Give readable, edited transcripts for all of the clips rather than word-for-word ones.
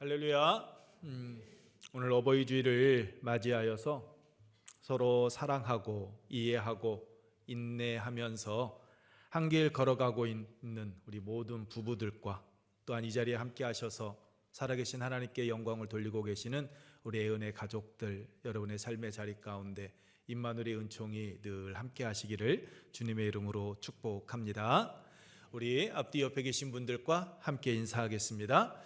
할렐루야. 오늘 어버이 주일을 맞이하여서 서로 사랑하고 이해하고 인내하면서 한 길 걸어가고 있는 우리 모든 부부들과 또한 이 자리에 함께 하셔서 살아계신 하나님께 영광을 돌리고 계시는 우리 애은혜 가족들, 여러분의 삶의 자리 가운데 임마누엘의 은총이 늘 함께 하시기를 주님의 이름으로 축복합니다. 우리 앞뒤 옆에 계신 분들과 함께 인사하겠습니다.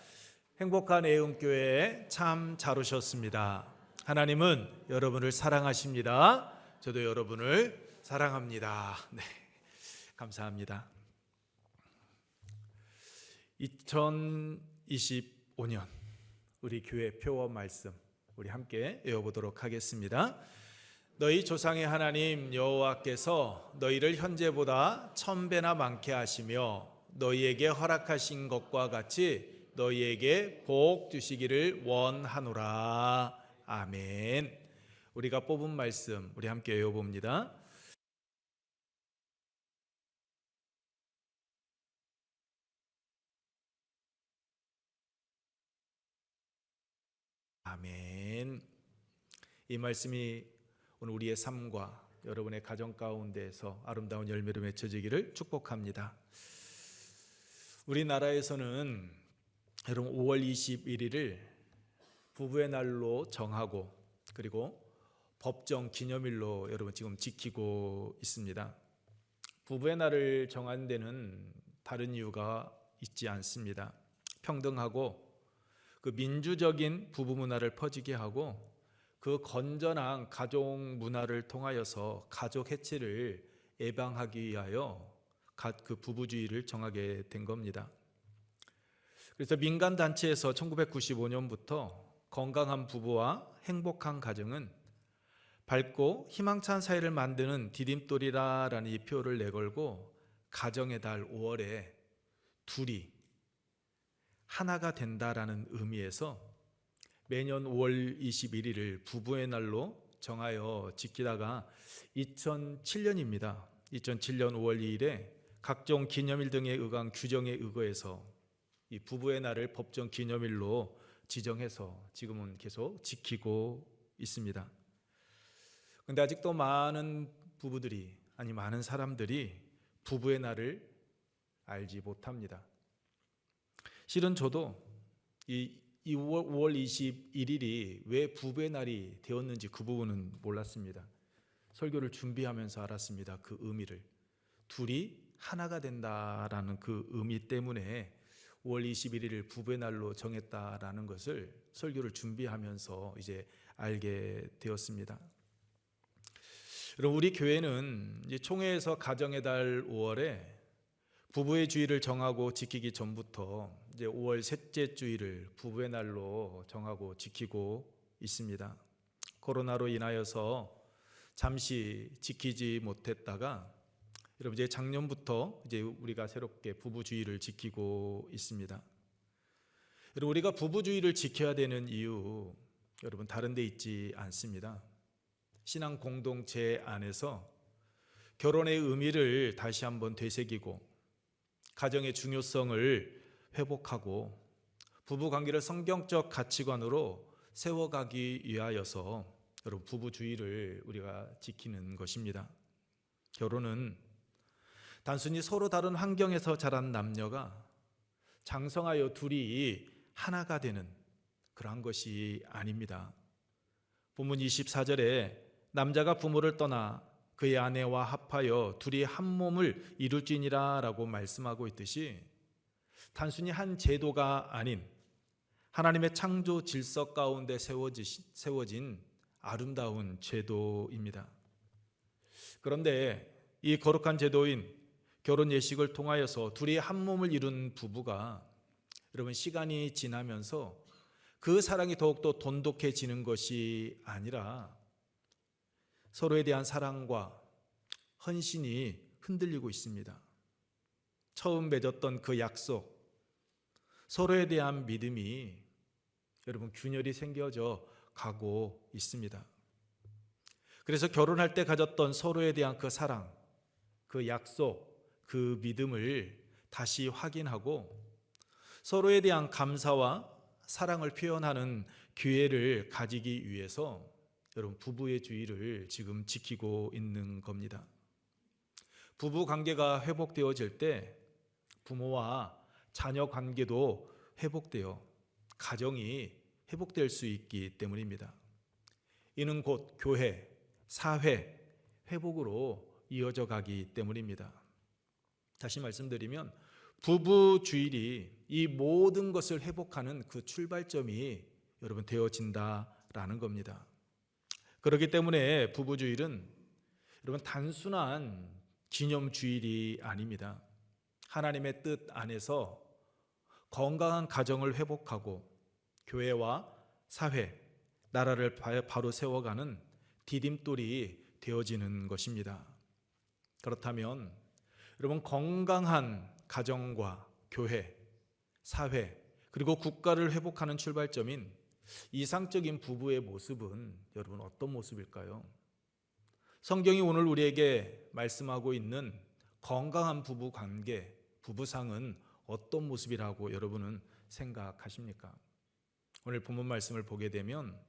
행복한 애음교회에 참 잘 오셨습니다. 하나님은 여러분을 사랑하십니다. 저도 여러분을 사랑합니다. 네, 감사합니다. 2025년 우리 교회 표어 말씀 우리 함께 외워보도록 하겠습니다. 너희 조상의 하나님 여호와께서 너희를 현재보다 1000배나 많게 하시며 너희에게 허락하신 것과 같이 너희에게 복 주시기를 원하노라. 아멘. 우리가 뽑은 말씀 우리 함께 외워봅니다. 아멘. 이 말씀이 오늘 우리의 삶과 여러분의 가정 가운데에서 아름다운 열매로 맺혀지기를 축복합니다. 우리나라에서는 여러분 5월 21일을 부부의 날로 정하고 그리고 법정 기념일로 여러분 지금 지키고 있습니다. 부부의 날을 정한 데는 다른 이유가 있지 않습니다. 평등하고 그 민주적인 부부 문화를 퍼지게 하고 그 건전한 가족 문화를 통하여서 가족 해체를 예방하기 위하여 그 부부주의를 정하게 된 겁니다. 그래서 민간단체에서 1995년부터 건강한 부부와 행복한 가정은 밝고 희망찬 사회를 만드는 디딤돌이라는 이 표를 내걸고 가정의 달 5월에 둘이 하나가 된다라는 의미에서 매년 5월 21일을 부부의 날로 정하여 지키다가 2007년입니다. 2007년 5월 2일에 각종 기념일 등에 의한 규정에 의거해서 이 부부의 날을 법정 기념일로 지정해서 지금은 계속 지키고 있습니다. 그런데 아직도 많은 부부들이 많은 사람들이 부부의 날을 알지 못합니다. 실은 저도 이 5월 21일이 왜 부부의 날이 되었는지 그 부분은 몰랐습니다. 설교를 준비하면서 알았습니다. 그 의미를. 둘이 하나가 된다라는 그 의미 때문에 5월 21일을 부부의 날로 정했다라는 것을 설교를 준비하면서 이제 알게 되었습니다. 여러분, 우리 교회는 이제 총회에서 가정의 달 5월에 부부의 주일을 정하고 지키기 전부터 이제 5월 셋째 주일을 부부의 날로 정하고 지키고 있습니다. 코로나로 인하여서 잠시 지키지 못했다가 여러분 이제 작년부터 이제 우리가 새롭게 부부주의를 지키고 있습니다. 여러분 우리가 부부주의를 지켜야 되는 이유 여러분 다른 데 있지 않습니다. 신앙 공동체 안에서 결혼의 의미를 다시 한번 되새기고 가정의 중요성을 회복하고 부부 관계를 성경적 가치관으로 세워가기 위하여서 여러분 부부주의를 우리가 지키는 것입니다. 결혼은 단순히 서로 다른 환경에서 자란 남녀가 장성하여 둘이 하나가 되는 그러한 것이 아닙니다. 본문 24절에 남자가 부모를 떠나 그의 아내와 합하여 둘이 한 몸을 이룰지니라 라고 말씀하고 있듯이 단순히 한 제도가 아닌 하나님의 창조 질서 가운데 세워진 아름다운 제도입니다. 그런데 이 거룩한 제도인 결혼 예식을 통하여서 둘이 한 몸을 이룬 부부가 여러분 시간이 지나면서 그 사랑이 더욱더 돈독해지는 것이 아니라 서로에 대한 사랑과 헌신이 흔들리고 있습니다. 처음 맺었던 그 약속, 서로에 대한 믿음이 여러분 균열이 생겨져 가고 있습니다. 그래서 결혼할 때 가졌던 서로에 대한 그 사랑, 그 약속, 그 믿음을 다시 확인하고 서로에 대한 감사와 사랑을 표현하는 기회를 가지기 위해서 여러분 부부의 주의를 지금 지키고 있는 겁니다. 부부 관계가 회복되어질 때 부모와 자녀 관계도 회복되어 가정이 회복될 수 있기 때문입니다. 이는 곧 교회, 사회 회복으로 이어져 가기 때문입니다. 다시 말씀드리면 부부 주일이 이 모든 것을 회복하는 그 출발점이 여러분 되어진다라는 겁니다. 그렇기 때문에 부부 주일은 여러분 단순한 기념 주일이 아닙니다. 하나님의 뜻 안에서 건강한 가정을 회복하고 교회와 사회, 나라를 바로 세워가는 디딤돌이 되어지는 것입니다. 그렇다면 여러분 건강한 가정과 교회, 사회, 그리고 국가를 회복하는 출발점인 이상적인 부부의 모습은 여러분 어떤 모습일까요? 성경이 오늘 우리에게 말씀하고 있는 건강한 부부 관계, 부부상은 어떤 모습이라고 여러분은 생각하십니까? 오늘 본문 말씀을 보게 되면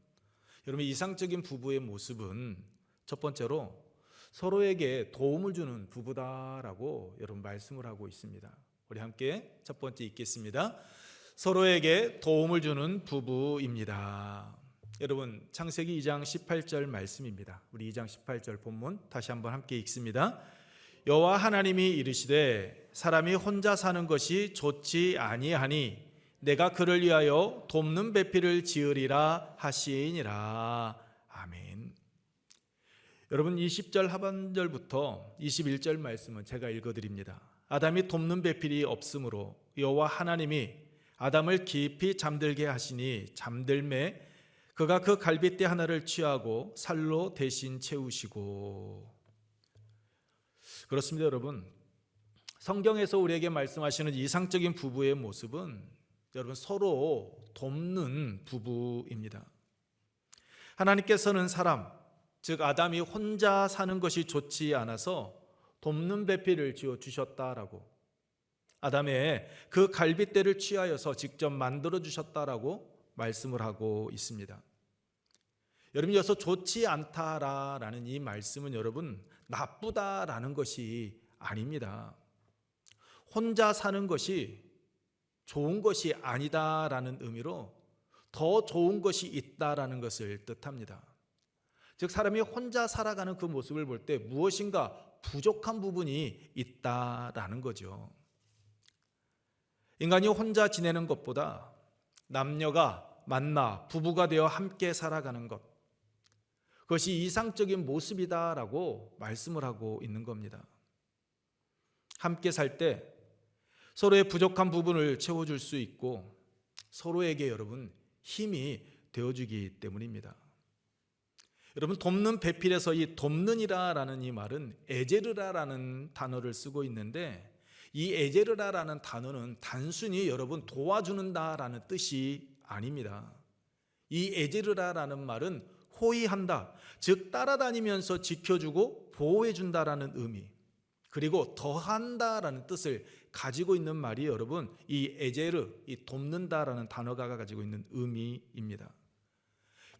여러분 이상적인 부부의 모습은 첫 번째로 서로에게 도움을 주는 부부다라고 여러분 말씀을 하고 있습니다. 우리 함께 첫 번째 읽겠습니다. 서로에게 도움을 주는 부부입니다. 여러분 창세기 2장 18절 말씀입니다. 우리 2장 18절 본문 다시 한번 함께 읽습니다. 여호와 하나님이 이르시되 사람이 혼자 사는 것이 좋지 아니하니 내가 그를 위하여 돕는 배필을 지으리라 하시니라. 아멘. 여러분 20절 하반절부터 21절 말씀은 제가 읽어드립니다. 아담이 돕는 배필이 없으므로 여호와 하나님이 아담을 깊이 잠들게 하시니 잠들매 그가 그 갈빗대 하나를 취하고 살로 대신 채우시고. 그렇습니다. 여러분 성경에서 우리에게 말씀하시는 이상적인 부부의 모습은 여러분 서로 돕는 부부입니다. 하나님께서는 사람, 즉 아담이 혼자 사는 것이 좋지 않아서 돕는 배필을 지어 주셨다라고, 아담의 그 갈빗대를 취하여서 직접 만들어 주셨다라고 말씀을 하고 있습니다. 여러분 여기서 좋지 않다라는 이 말씀은 여러분 나쁘다라는 것이 아닙니다. 혼자 사는 것이 좋은 것이 아니다라는 의미로 더 좋은 것이 있다라는 것을 뜻합니다. 즉 사람이 혼자 살아가는 그 모습을 볼 때 무엇인가 부족한 부분이 있다라는 거죠. 인간이 혼자 지내는 것보다 남녀가 만나 부부가 되어 함께 살아가는 것, 그것이 이상적인 모습이다라고 말씀을 하고 있는 겁니다. 함께 살 때 서로의 부족한 부분을 채워줄 수 있고 서로에게 여러분 힘이 되어주기 때문입니다. 여러분 돕는 배필에서 이 돕는이라는 이 말은 에제르라라는 단어를 쓰고 있는데 이 에제르라라는 단어는 단순히 여러분 도와주는다라는 뜻이 아닙니다. 이 에제르라라는 말은 호의한다, 즉 따라다니면서 지켜주고 보호해준다라는 의미, 그리고 더한다라는 뜻을 가지고 있는 말이 여러분 이 에제르, 이 돕는다라는 단어가 가지고 있는 의미입니다.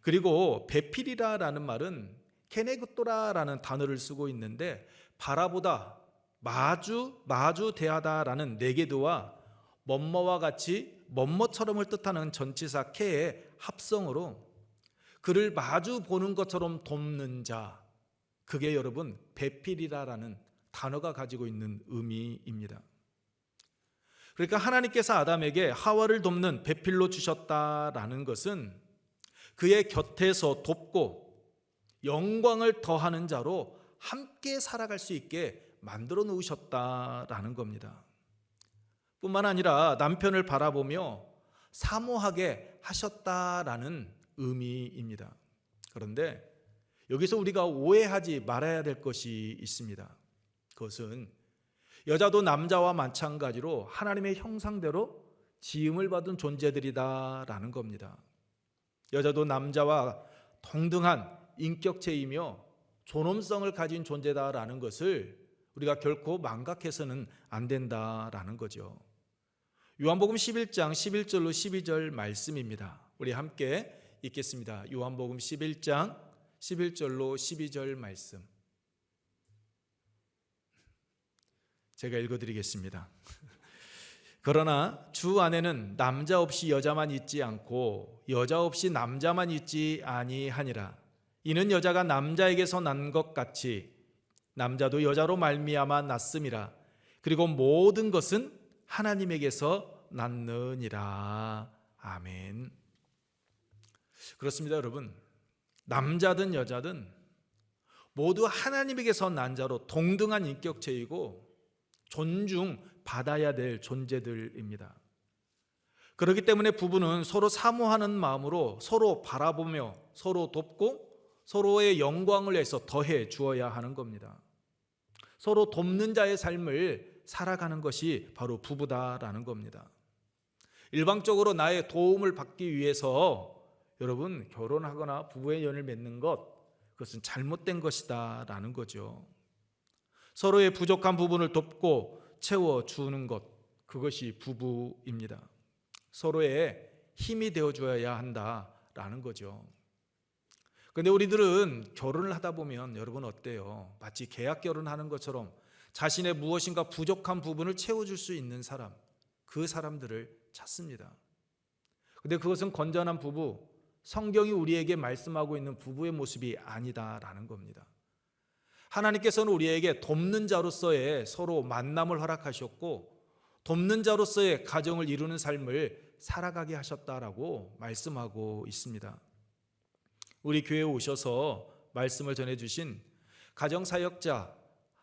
그리고 배필이라라는 말은 케네그토라라는 단어를 쓰고 있는데 바라보다, 마주 대하다라는 네게드와 뭐뭐와 같이 뭐뭐처럼을 뜻하는 전치사 케의 합성으로 그를 마주 보는 것처럼 돕는 자, 그게 여러분 배필이라라는 단어가 가지고 있는 의미입니다. 그러니까 하나님께서 아담에게 하와를 돕는 배필로 주셨다라는 것은 그의 곁에서 돕고 영광을 더하는 자로 함께 살아갈 수 있게 만들어 놓으셨다라는 겁니다. 뿐만 아니라 남편을 바라보며 사모하게 하셨다라는 의미입니다. 그런데 여기서 우리가 오해하지 말아야 될 것이 있습니다. 그것은 여자도 남자와 마찬가지로 하나님의 형상대로 지음을 받은 존재들이다라는 겁니다. 여자도 남자와 동등한 인격체이며 존엄성을 가진 존재다라는 것을 우리가 결코 망각해서는 안 된다라는 거죠. 요한복음 11장 11절로 12절 말씀입니다. 우리 함께 읽겠습니다. 요한복음 11장 11절로 12절 말씀. 제가 읽어드리겠습니다. 그러나 주 안에는 남자 없이 여자만 있지 않고 여자 없이 남자만 있지 아니하니라. 이는 여자가 남자에게서 난 것 같이 남자도 여자로 말미암아 났음이라. 그리고 모든 것은 하나님에게서 났느니라. 아멘. 그렇습니다, 여러분. 남자든 여자든 모두 하나님에게서 난 자로 동등한 인격체이고 존중받아야 될 존재들입니다. 그렇기 때문에 부부는 서로 사모하는 마음으로 서로 바라보며 서로 돕고 서로의 영광을 위해서 더해 주어야 하는 겁니다. 서로 돕는 자의 삶을 살아가는 것이 바로 부부다라는 겁니다. 일방적으로 나의 도움을 받기 위해서 여러분 결혼하거나 부부의 연을 맺는 것, 그것은 잘못된 것이다라는 거죠. 서로의 부족한 부분을 돕고 채워주는 것, 그것이 부부입니다. 서로의 힘이 되어줘야 한다라는 거죠. 그런데 우리들은 결혼을 하다 보면 여러분 어때요? 마치 계약 결혼하는 것처럼 자신의 무엇인가 부족한 부분을 채워줄 수 있는 사람, 그 사람들을 찾습니다. 그런데 그것은 건전한 부부, 성경이 우리에게 말씀하고 있는 부부의 모습이 아니다라는 겁니다. 하나님께서는 우리에게 돕는 자로서의 서로 만남을 허락하셨고 돕는 자로서의 가정을 이루는 삶을 살아가게 하셨다라고 말씀하고 있습니다. 우리 교회에 오셔서 말씀을 전해주신 가정사역자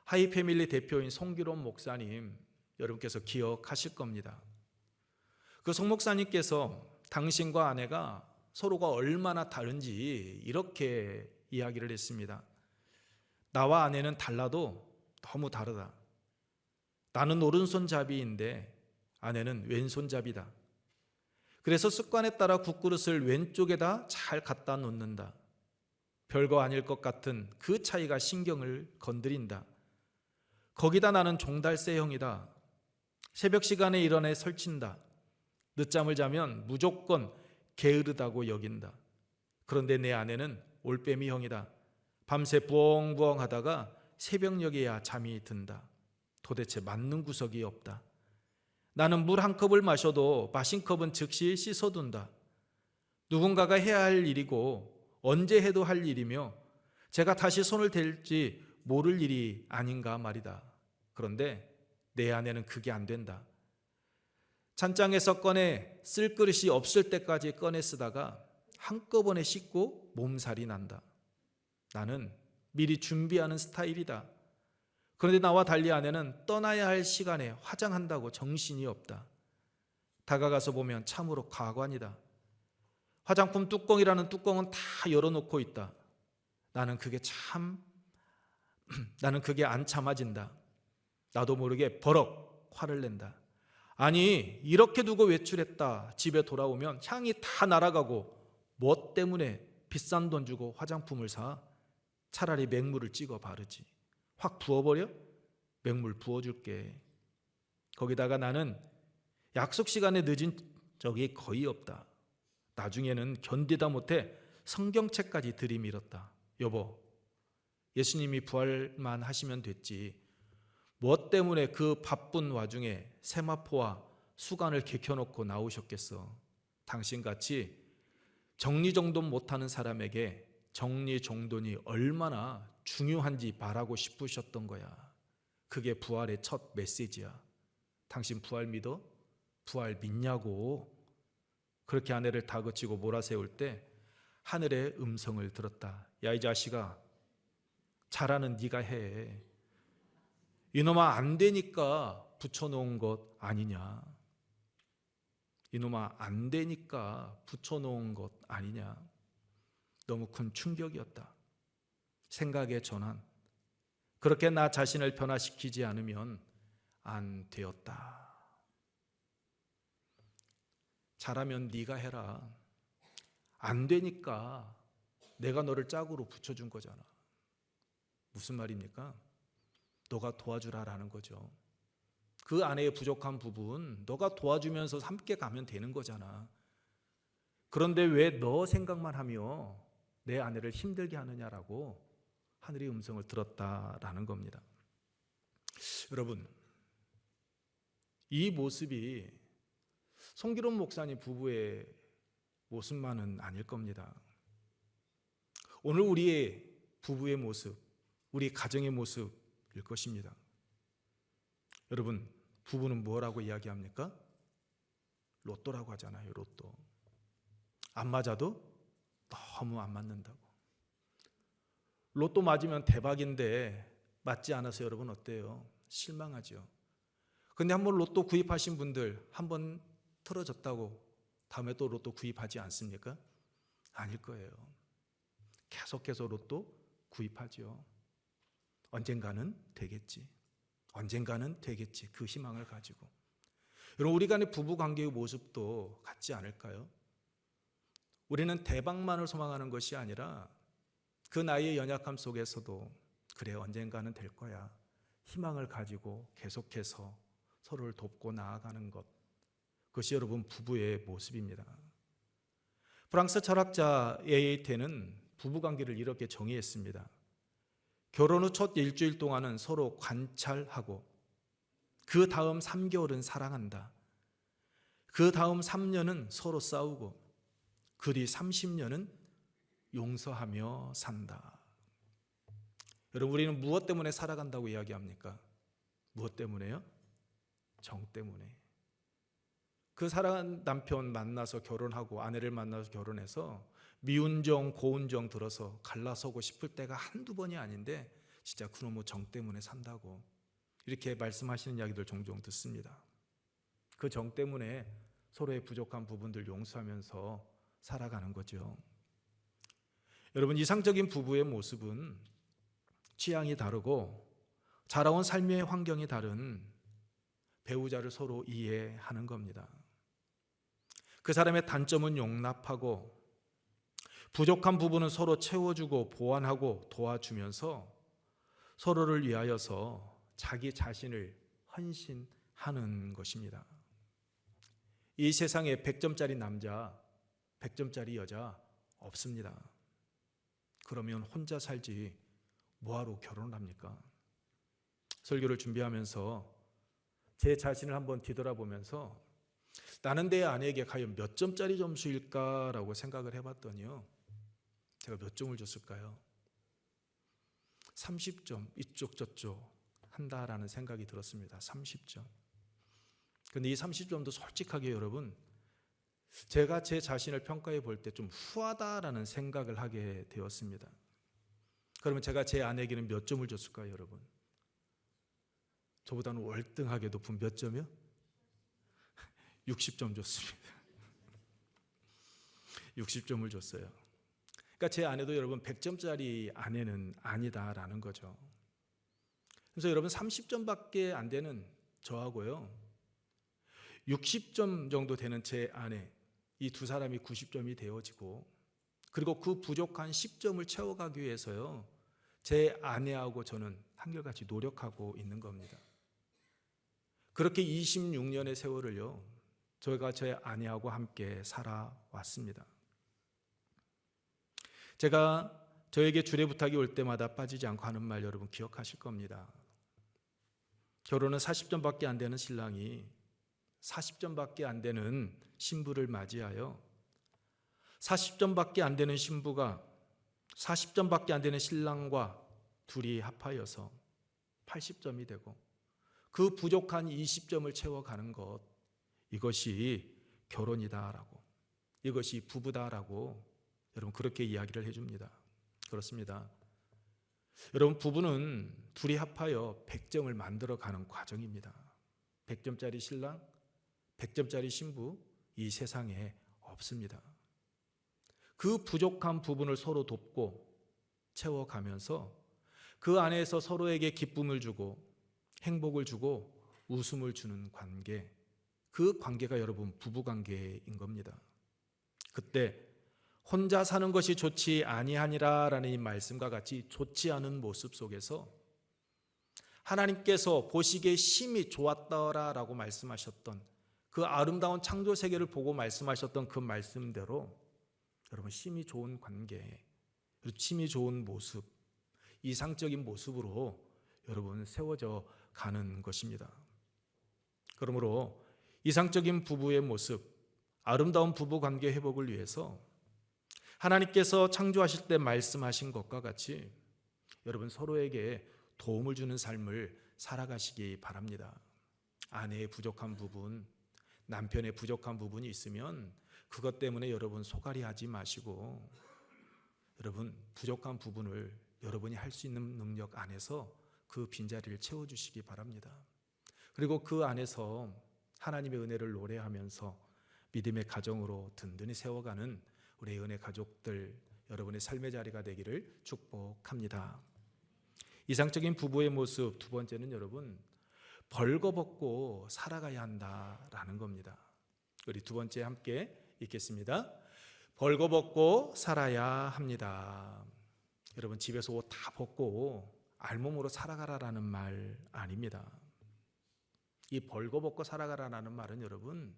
하이패밀리 대표인 송기론 목사님, 여러분께서 기억하실 겁니다. 그 송 목사님께서 당신과 아내가 서로가 얼마나 다른지 이렇게 이야기를 했습니다. 나와 아내는 달라도 너무 다르다. 나는 오른손잡이인데 아내는 왼손잡이다. 그래서 습관에 따라 국그릇을 왼쪽에다 잘 갖다 놓는다. 별거 아닐 것 같은 그 차이가 신경을 건드린다. 거기다 나는 종달새형이다. 새벽 시간에 일어나 설친다. 늦잠을 자면 무조건 게으르다고 여긴다. 그런데 내 아내는 올빼미형이다. 밤새 부엉부엉 하다가 새벽녘에야 잠이 든다. 도대체 맞는 구석이 없다. 나는 물 한 컵을 마셔도 마신 컵은 즉시 씻어둔다. 누군가가 해야 할 일이고 언제 해도 할 일이며 제가 다시 손을 댈지 모를 일이 아닌가 말이다. 그런데 내 아내는 그게 안 된다. 찬장에서 꺼내 쓸 그릇이 없을 때까지 꺼내 쓰다가 한꺼번에 씻고 몸살이 난다. 나는 미리 준비하는 스타일이다. 그런데 나와 달리 아내는 떠나야 할 시간에 화장한다고 정신이 없다. 다가가서 보면 참으로 가관이다. 화장품 뚜껑이라는 뚜껑은 다 열어놓고 있다. 나는 그게 안 참아진다. 나도 모르게 버럭 화를 낸다. 아니 이렇게 두고 외출했다. 집에 돌아오면 향이 다 날아가고 뭐 때문에 비싼 돈 주고 화장품을 사? 차라리 맹물을 찍어 바르지. 확 부어버려? 맹물 부어줄게. 거기다가 나는 약속 시간에 늦은 적이 거의 없다. 나중에는 견디다 못해 성경책까지 들이밀었다. 여보, 예수님이 부활만 하시면 됐지. 뭐 때문에 그 바쁜 와중에 세마포와 수간을 개켜놓고 나오셨겠어. 당신같이 정리정돈 못하는 사람에게 정리정돈이 얼마나 중요한지 말하고 싶으셨던 거야. 그게 부활의 첫 메시지야. 당신 부활 믿어? 부활 믿냐고. 그렇게 아내를 다그치고 몰아세울 때 하늘의 음성을 들었다. 야, 이 자식아, 잘하는 네가 해. 이놈아 안 되니까 붙여놓은 것 아니냐. 이놈아 안 되니까 붙여놓은 것 아니냐. 너무 큰 충격이었다. 생각의 전환. 그렇게 나 자신을 변화시키지 않으면 안 되었다. 잘하면 네가 해라. 안 되니까 내가 너를 짝으로 붙여준 거잖아. 무슨 말입니까? 너가 도와주라라는 거죠. 그 아내의 부족한 부분 너가 도와주면서 함께 가면 되는 거잖아. 그런데 왜 너 생각만 하며 내 아내를 힘들게 하느냐라고 하늘의 음성을 들었다라는 겁니다. 여러분, 이 모습이 송기론 목사님 부부의 모습만은 아닐 겁니다. 오늘 우리의 부부의 모습, 우리 가정의 모습일 것입니다. 여러분, 부부는 뭐라고 이야기합니까? 로또라고 하잖아요. 로또. 안 맞아도 너무 안 맞는다고. 로또 맞으면 대박인데 맞지 않아서 여러분 어때요? 실망하죠. 근데 한번 로또 구입하신 분들 한번 틀어졌다고 다음에 또 로또 구입하지 않습니까? 아닐 거예요. 계속해서 로또 구입하죠. 언젠가는 되겠지. 언젠가는 되겠지. 그 희망을 가지고. 여러분, 우리 간의 부부 관계의 모습도 같지 않을까요? 우리는 대박만을 소망하는 것이 아니라 그 나이의 연약함 속에서도 그래 언젠가는 될 거야. 희망을 가지고 계속해서 서로를 돕고 나아가는 것. 그것이 여러분 부부의 모습입니다. 프랑스 철학자 에이테는 부부관계를 이렇게 정의했습니다. 결혼 후 첫 일주일 동안은 서로 관찰하고 그 다음 3개월은 사랑한다. 그 다음 3년은 서로 싸우고 그 뒤 30년은 용서하며 산다. 여러분, 우리는 무엇 때문에 살아간다고 이야기합니까? 무엇 때문에요? 정 때문에. 그 사랑하는 남편 만나서 결혼하고 아내를 만나서 결혼해서 미운 정, 고운 정 들어서 갈라서고 싶을 때가 한두 번이 아닌데 진짜 그놈의 정 때문에 산다고 이렇게 말씀하시는 이야기들 종종 듣습니다. 그 정 때문에 서로의 부족한 부분들 용서하면서 살아가는 거죠. 여러분, 이상적인 부부의 모습은 취향이 다르고 자라온 삶의 환경이 다른 배우자를 서로 이해하는 겁니다. 그 사람의 단점은 용납하고 부족한 부분은 서로 채워주고 보완하고 도와주면서 서로를 위하여서 자기 자신을 헌신하는 것입니다. 이 세상에 100점짜리 남자, 100점짜리 여자 없습니다. 그러면 혼자 살지 뭐하러 결혼을 합니까? 설교를 준비하면서 제 자신을 한번 뒤돌아보면서 나는 내 아내에게 과연 몇 점짜리 점수일까라고 생각을 해봤더니요. 제가 몇 점을 줬을까요? 30점 이쪽 저쪽 한다라는 생각이 들었습니다. 30점. 근데 이 30점도 솔직하게 여러분 제가 제 자신을 평가해 볼 때 좀 후하다라는 생각을 하게 되었습니다. 그러면 제가 제 아내에게는 몇 점을 줬을까요, 여러분? 저보다는 월등하게 높은 몇 점이요? 60점 줬습니다. 60점을 줬어요. 그러니까 제 아내도 여러분 100점짜리 아내는 아니다라는 거죠. 그래서 여러분 30점밖에 안 되는 저하고요. 60점 정도 되는 제 아내, 이 두 사람이 90점이 되어지고 그리고 그 부족한 10점을 채워가기 위해서요. 제 아내하고 저는 한결같이 노력하고 있는 겁니다. 그렇게 26년의 세월을요. 저희가 제 아내하고 함께 살아왔습니다. 제가 저에게 주례 부탁이 올 때마다 빠지지 않고 하는 말 여러분 기억하실 겁니다. 결혼은 40점밖에 안 되는 신랑이 40점밖에 안 되는 신부를 맞이하여 40점밖에 안 되는 신부가 40점밖에 안 되는 신랑과 둘이 합하여서 80점이 되고 그 부족한 20점을 채워가는 것, 이것이 결혼이다라고, 이것이 부부다라고 여러분 그렇게 이야기를 해줍니다. 그렇습니다. 여러분 부부는 둘이 합하여 100점을 만들어가는 과정입니다. 100점짜리 신랑, 100점짜리 신부, 이 세상에 없습니다. 그 부족한 부분을 서로 돕고 채워가면서 그 안에서 서로에게 기쁨을 주고 행복을 주고 웃음을 주는 관계, 그 관계가 여러분 부부관계인 겁니다. 그때 혼자 사는 것이 좋지 아니하니라 라는 이 말씀과 같이 좋지 않은 모습 속에서 하나님께서 보시기에 심히 좋았더라라고 말씀하셨던 그 아름다운 창조 세계를 보고 말씀하셨던 그 말씀대로 여러분 심히 좋은 관계, 심히 좋은 모습, 이상적인 모습으로 여러분 세워져 가는 것입니다. 그러므로 이상적인 부부의 모습, 아름다운 부부 관계 회복을 위해서 하나님께서 창조하실 때 말씀하신 것과 같이 여러분 서로에게 도움을 주는 삶을 살아가시기 바랍니다. 아내의 부족한 부분, 남편의 부족한 부분이 있으면 그것 때문에 여러분 소갈이 하지 마시고 여러분 부족한 부분을 여러분이 할 수 있는 능력 안에서 그 빈자리를 채워주시기 바랍니다. 그리고 그 안에서 하나님의 은혜를 노래하면서 믿음의 가정으로 든든히 세워가는 우리 은혜 가족들 여러분의 삶의 자리가 되기를 축복합니다. 이상적인 부부의 모습 두 번째는 여러분 벌거벗고 살아가야 한다라는 겁니다. 우리 두 번째 함께 읽겠습니다. 벌거벗고 살아야 합니다. 여러분 집에서 옷 다 벗고 알몸으로 살아가라라는 말 아닙니다. 이 벌거벗고 살아가라라는 말은 여러분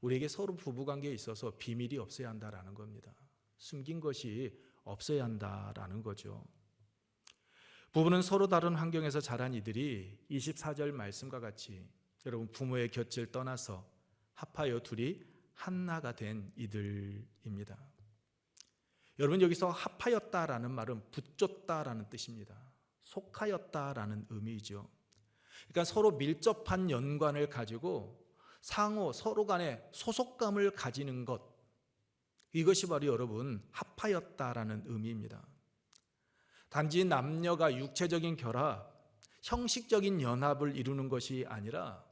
우리에게 서로 부부관계에 있어서 비밀이 없어야 한다라는 겁니다. 숨긴 것이 없어야 한다라는 거죠. 부부는 서로 다른 환경에서 자란 이들이 24절 말씀과 같이 여러분 부모의 곁을 떠나서 합하여 둘이 하나가 된 이들입니다. 여러분 여기서 합하였다라는 말은 붙였다라는 뜻입니다. 속하였다라는 의미이죠. 그러니까 서로 밀접한 연관을 가지고 상호 서로 간에 소속감을 가지는 것, 이것이 바로 여러분 합하였다라는 의미입니다. 단지 남녀가 육체적인 결합, 형식적인 연합을 이루는 것이 아니라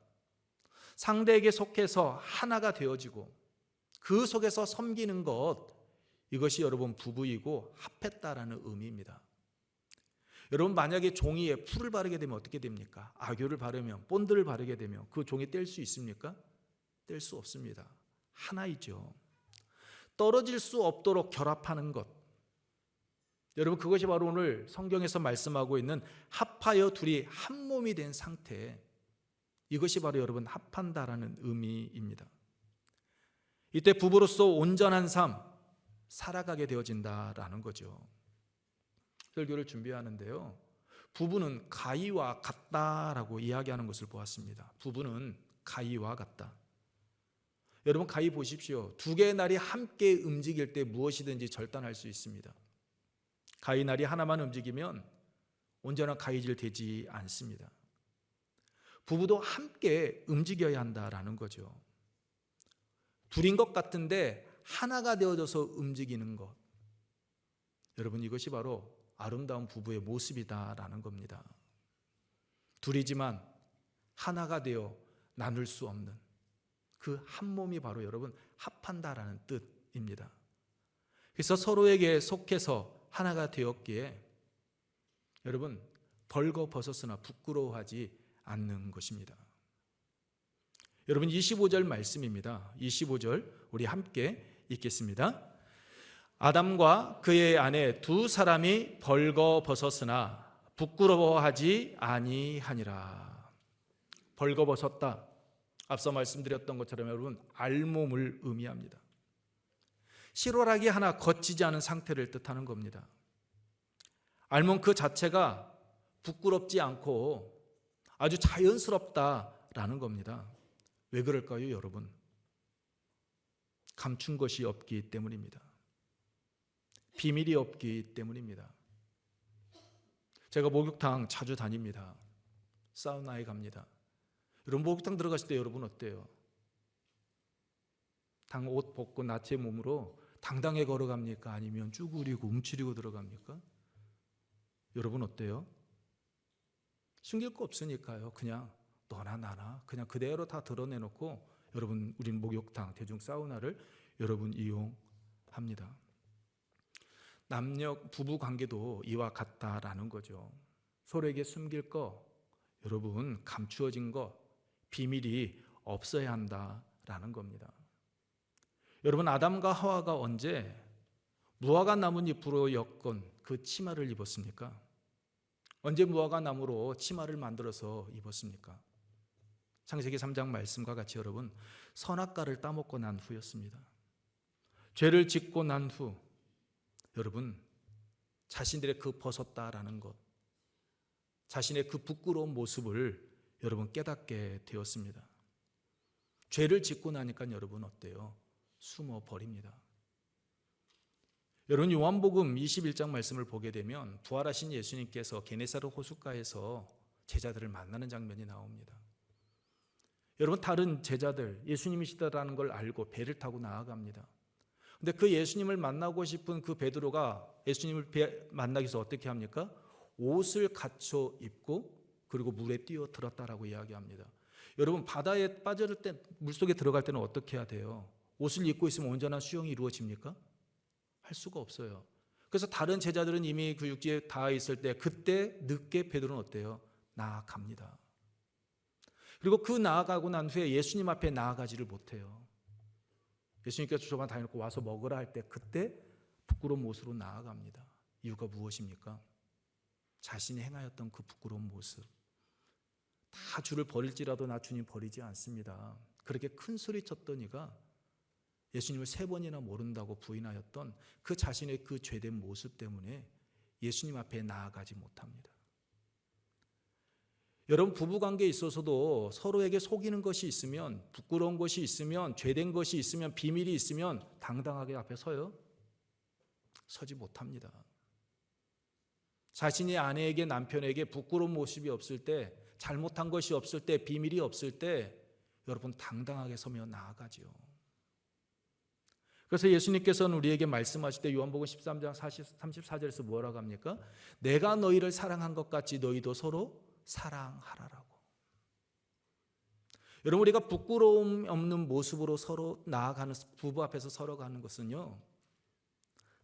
상대에게 속해서 하나가 되어지고 그 속에서 섬기는 것, 이것이 여러분 부부이고 합했다라는 의미입니다. 여러분 만약에 종이에 풀을 바르게 되면 어떻게 됩니까? 악교를 바르면, 본드를 바르게 되면 그 종이 뗄 수 있습니까? 뗄 수 없습니다. 하나이죠. 떨어질 수 없도록 결합하는 것, 여러분 그것이 바로 오늘 성경에서 말씀하고 있는 합하여 둘이 한 몸이 된 상태, 이것이 바로 여러분 합한다라는 의미입니다. 이때 부부로서 온전한 삶 살아가게 되어진다라는 거죠. 설교를 준비하는데요, 부부는 가위와 같다라고 이야기하는 것을 보았습니다. 부부는 가위와 같다. 여러분 가위 보십시오. 두 개의 날이 함께 움직일 때 무엇이든지 절단할 수 있습니다. 가위 날이 하나만 움직이면 온전한 가위질 되지 않습니다. 부부도 함께 움직여야 한다라는 거죠. 둘인 것 같은데 하나가 되어져서 움직이는 것, 여러분 이것이 바로 아름다운 부부의 모습이다라는 겁니다. 둘이지만 하나가 되어 나눌 수 없는 그 한 몸이 바로 여러분 합한다라는 뜻입니다. 그래서 서로에게 속해서 하나가 되었기에 여러분 벌거벗었으나 부끄러워하지 않는 것입니다. 여러분 25절 말씀입니다. 25절 우리 함께 읽겠습니다. 아담과 그의 아내 두 사람이 벌거벗었으나 부끄러워하지 아니하니라. 벌거벗었다, 앞서 말씀드렸던 것처럼 여러분 알몸을 의미합니다. 실오라기 하나 거치지 않은 상태를 뜻하는 겁니다. 알몸 그 자체가 부끄럽지 않고 아주 자연스럽다라는 겁니다. 왜 그럴까요, 여러분? 감춘 것이 없기 때문입니다. 비밀이 없기 때문입니다. 제가 목욕탕 자주 다닙니다. 사우나에 갑니다. 여러분 목욕탕 들어가실 때 여러분 어때요? 당 옷 벗고 나체 몸으로 당당히 걸어갑니까? 아니면 쭈그리고 움츠리고 들어갑니까? 여러분 어때요? 숨길 거 없으니까요. 그냥 너나 나나 그냥 그대로 다 드러내놓고 여러분 우리는 목욕탕, 대중 사우나를 여러분 이용합니다. 남녀 부부 관계도 이와 같다라는 거죠. 서로에게 숨길 거, 여러분 감추어진 거, 비밀이 없어야 한다라는 겁니다. 여러분 아담과 하와가 언제 무화과 나뭇잎으로 엮은 그 치마를 입었습니까? 언제 무화과 나무로 치마를 만들어서 입었습니까? 창세기 3장 말씀과 같이 여러분, 선악과를 따먹고 난 후였습니다. 죄를 짓고 난 후 여러분, 자신들의 그 벗었다라는 것, 자신의 그 부끄러운 모습을 여러분 깨닫게 되었습니다. 죄를 짓고 나니까 여러분 어때요? 숨어 버립니다. 여러분, 요한복음 21장 말씀을 보게 되면 부활하신 예수님께서 게네사르 호숫가에서 제자들을 만나는 장면이 나옵니다. 여러분, 다른 제자들 예수님이시다라는 걸 알고 배를 타고 나아갑니다. 근데 그 예수님을 만나고 싶은 그 베드로가 예수님을 만나기 위해서 어떻게 합니까? 옷을 갖춰 입고 그리고 물에 뛰어들었다라고 이야기합니다. 여러분, 바다에 빠질 때, 물속에 들어갈 때는 어떻게 해야 돼요? 옷을 입고 있으면 온전한 수영이 이루어집니까? 할 수가 없어요. 그래서 다른 제자들은 이미 그 육지에 닿아 있을 때 그때 늦게 베드로는 어때요? 나아갑니다. 그리고 그 나아가고 난 후에 예수님 앞에 나아가지를 못해요. 예수님께서 저만 다 해놓고 와서 먹으라 할 때 그때 부끄러운 모습으로 나아갑니다. 이유가 무엇입니까? 자신이 행하였던 그 부끄러운 모습. 다 주를 버릴지라도 나 주님 버리지 않습니다. 그렇게 큰 소리 쳤던 이가 예수님을 3번이나 모른다고 부인하였던 그 자신의 그 죄된 모습 때문에 예수님 앞에 나아가지 못합니다. 여러분, 부부관계에 있어서도 서로에게 속이는 것이 있으면, 부끄러운 것이 있으면, 죄된 것이 있으면, 비밀이 있으면 당당하게 앞에 서요? 서지 못합니다. 자신이 아내에게, 남편에게 부끄러운 모습이 없을 때, 잘못한 것이 없을 때, 비밀이 없을 때 여러분 당당하게 서며 나아가지요. 그래서 예수님께서는 우리에게 말씀하실 때 요한복음 13장 34절에서 뭐라고 합니까? 내가 너희를 사랑한 것 같이 너희도 서로 사랑하라라고. 여러분, 우리가 부끄러움 없는 모습으로 서로 나아가는, 부부 앞에서 서로 가는 것은요,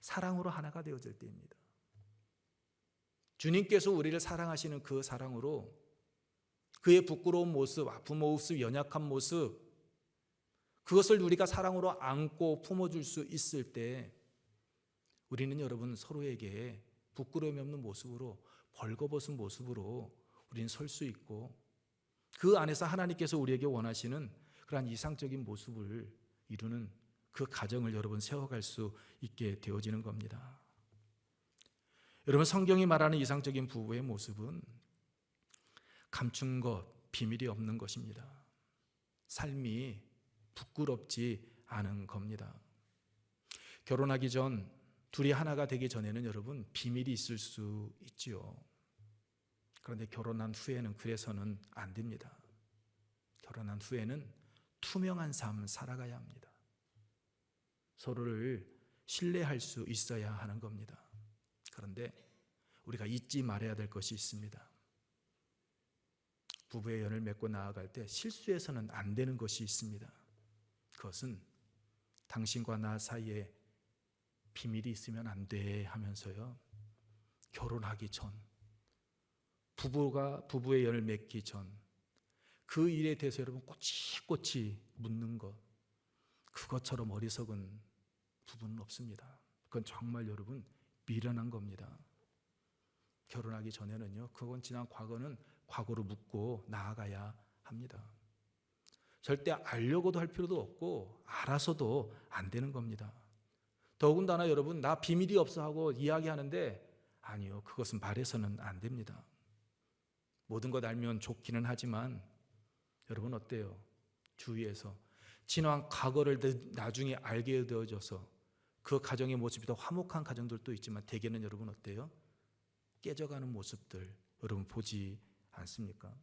사랑으로 하나가 되어질 때입니다. 주님께서 우리를 사랑하시는 그 사랑으로 그의 부끄러운 모습, 아픈 모습, 연약한 모습, 그것을 우리가 사랑으로 안고 품어줄 수 있을 때 우리는 여러분 서로에게 부끄러움이 없는 모습으로, 벌거벗은 모습으로 우리는 설 수 있고, 그 안에서 하나님께서 우리에게 원하시는 그러한 이상적인 모습을 이루는 그 가정을 여러분 세워갈 수 있게 되어지는 겁니다. 여러분, 성경이 말하는 이상적인 부부의 모습은 감춘 것, 비밀이 없는 것입니다. 삶이 부끄럽지 않은 겁니다. 결혼하기 전, 둘이 하나가 되기 전에는 여러분 비밀이 있을 수 있지요. 그런데 결혼한 후에는 그래서는 안 됩니다. 결혼한 후에는 투명한 삶을 살아가야 합니다. 서로를 신뢰할 수 있어야 하는 겁니다. 그런데 우리가 잊지 말아야 될 것이 있습니다. 부부의 연을 맺고 나아갈 때 실수해서는 안 되는 것이 있습니다. 그것은 당신과 나 사이에 비밀이 있으면 안 돼 하면서요, 결혼하기 전, 부부의 연을 맺기 전 그 일에 대해서 여러분 꼬치꼬치 묻는 것, 그것처럼 어리석은 부부는 없습니다. 그건 정말 여러분 미련한 겁니다. 결혼하기 전에는요, 그건 지난 과거는 과거로 묻고 나아가야 합니다. 절대 알려고도 할 필요도 없고 알아서도 안 되는 겁니다. 더군다나 여러분, 나 비밀이 없어 하고 이야기하는데 아니요, 그것은 말해서는 안 됩니다. 모든 것 알면 좋기는 하지만 여러분 어때요? 주위에서 지난 과거를 나중에 알게 되어져서 그 가정의 모습이 더 화목한 가정들도 있지만 대개는 여러분 어때요? 깨져가는 모습들 여러분 보지 않습니까?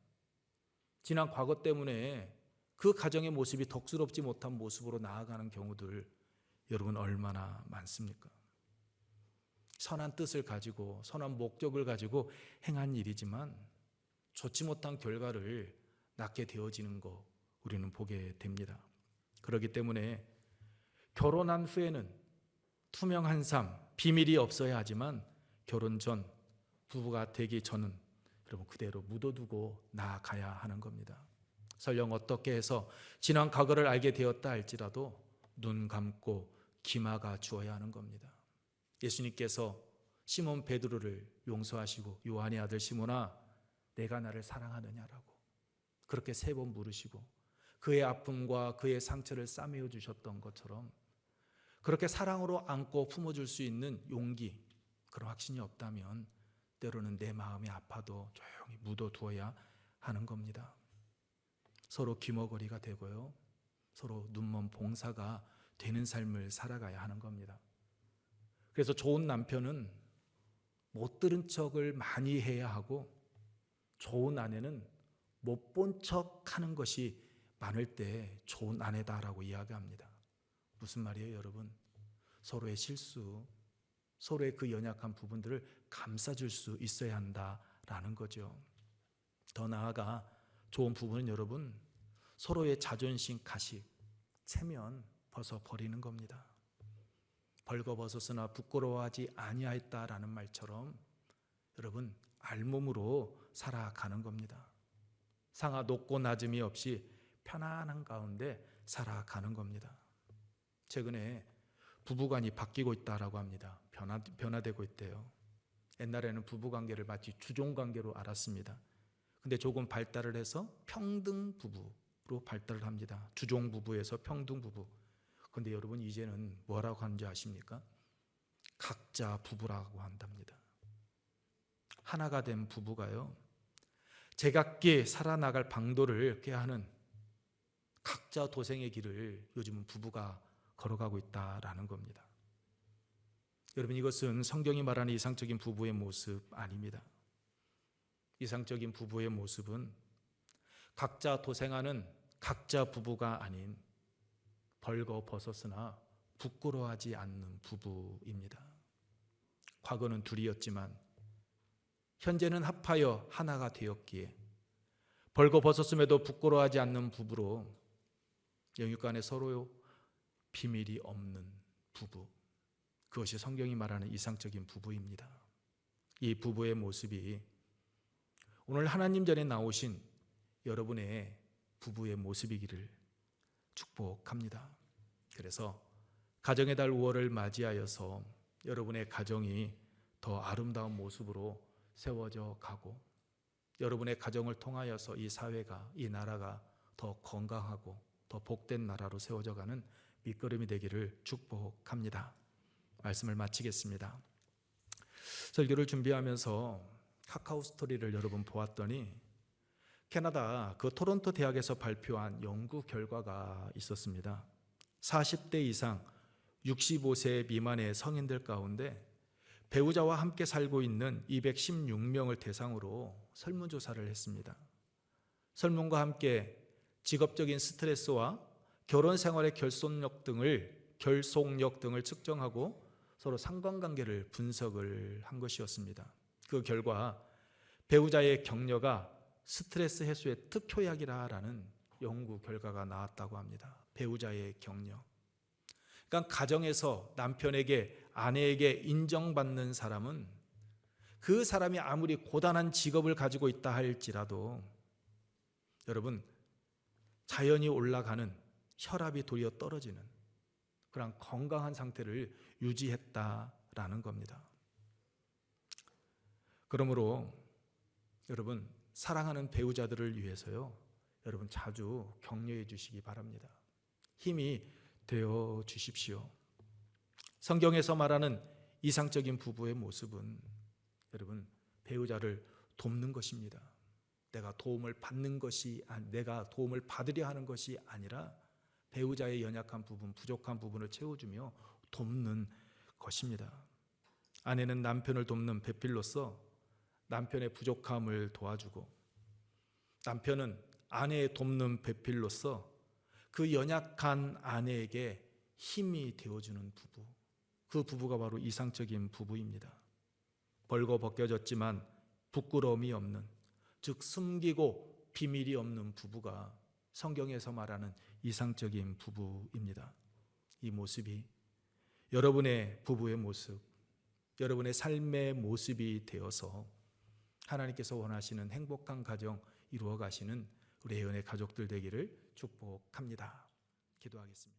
지난 과거 때문에 그 가정의 모습이 덕스럽지 못한 모습으로 나아가는 경우들 여러분 얼마나 많습니까? 선한 뜻을 가지고 선한 목적을 가지고 행한 일이지만 좋지 못한 결과를 낳게 되어지는 거 우리는 보게 됩니다. 그렇기 때문에 결혼한 후에는 투명한 삶, 비밀이 없어야 하지만 결혼 전, 부부가 되기 전은 여러분 그대로 묻어두고 나아가야 하는 겁니다. 설령 어떻게 해서 지난 과거를 알게 되었다 할지라도 눈 감고 기마가 주어야 하는 겁니다. 예수님께서 시몬 베드로를 용서하시고 요한의 아들 시몬아 내가 나를 사랑하느냐라고 그렇게 3번 물으시고 그의 아픔과 그의 상처를 싸매어 주셨던 것처럼 그렇게 사랑으로 안고 품어줄 수 있는 용기, 그런 확신이 없다면 때로는 내 마음이 아파도 조용히 묻어두어야 하는 겁니다. 서로 귀머거리가 되고요, 서로 눈먼 봉사가 되는 삶을 살아가야 하는 겁니다. 그래서 좋은 남편은 못 들은 척을 많이 해야 하고 좋은 아내는 못 본 척 하는 것이 많을 때 좋은 아내다라고 이야기합니다. 무슨 말이에요, 여러분? 서로의 실수, 서로의 그 연약한 부분들을 감싸줄 수 있어야 한다라는 거죠. 더 나아가 좋은 부분은 여러분, 서로의 자존심 가식, 체면 벗어버리는 겁니다. 벌거벗었으나 부끄러워하지 아니하였다라는 말처럼 여러분, 알몸으로 살아가는 겁니다. 상하 높고 낮음이 없이 편안한 가운데 살아가는 겁니다. 최근에 부부관이 바뀌고 있다라고 합니다. 변화되고 있대요. 옛날에는 부부관계를 마치 주종관계로 알았습니다. 근데 조금 발달을 해서 평등 부부로 발달을 합니다. 주종 부부에서 평등 부부. 근데 여러분 이제는 뭐라고 하는지 아십니까? 각자 부부라고 한답니다. 하나가 된 부부가요, 제각기 살아나갈 방도를 꾀하는 각자 도생의 길을 요즘은 부부가 걸어가고 있다라는 겁니다. 여러분, 이것은 성경이 말하는 이상적인 부부의 모습 아닙니다. 이상적인 부부의 모습은 각자 도생하는 각자 부부가 아닌 벌거벗었으나 부끄러워하지 않는 부부입니다. 과거는 둘이었지만 현재는 합하여 하나가 되었기에 벌거벗었음에도 부끄러워하지 않는 부부로 영육간에 서로 비밀이 없는 부부, 그것이 성경이 말하는 이상적인 부부입니다. 이 부부의 모습이 오늘 하나님 전에 나오신 여러분의 부부의 모습이기를 축복합니다. 그래서 가정의 달 5월을 맞이하여서 여러분의 가정이 더 아름다운 모습으로 세워져 가고 여러분의 가정을 통하여서 이 사회가, 이 나라가 더 건강하고 더 복된 나라로 세워져 가는 밑거름이 되기를 축복합니다. 말씀을 마치겠습니다. 설교를 준비하면서 카카오 스토리를 여러분 보았더니 캐나다 그 토론토 대학에서 발표한 연구 결과가 있었습니다. 40대 이상 65세 미만의 성인들 가운데 배우자와 함께 살고 있는 216명을 대상으로 설문조사를 했습니다. 설문과 함께 직업적인 스트레스와 결혼 생활의 결속력 등을 측정하고 서로 상관관계를 분석을 한 것이었습니다. 그 결과 배우자의 격려가 스트레스 해소의 특효약이라는 연구 결과가 나왔다고 합니다. 배우자의 격려. 그러니까 가정에서 남편에게, 아내에게 인정받는 사람은 그 사람이 아무리 고단한 직업을 가지고 있다 할지라도 여러분, 자연이 올라가는, 혈압이 도리어 떨어지는 그런 건강한 상태를 유지했다라는 겁니다. 그러므로 여러분, 사랑하는 배우자들을 위해서요, 여러분 자주 격려해 주시기 바랍니다. 힘이 되어 주십시오. 성경에서 말하는 이상적인 부부의 모습은 여러분, 배우자를 돕는 것입니다. 내가 도움을 받으려 하는 것이 아니라 배우자의 연약한 부분, 부족한 부분을 채워주며 돕는 것입니다. 아내는 남편을 돕는 배필로서 남편의 부족함을 도와주고, 남편은 아내의 돕는 배필로서 그 연약한 아내에게 힘이 되어주는 부부, 그 부부가 바로 이상적인 부부입니다. 벌거벗겨졌지만 부끄러움이 없는, 즉 숨기고 비밀이 없는 부부가 성경에서 말하는 이상적인 부부입니다. 이 모습이 여러분의 부부의 모습, 여러분의 삶의 모습이 되어서 하나님께서 원하시는 행복한 가정 이루어 가시는 우리 애연의 가족들 되기를 축복합니다. 기도하겠습니다.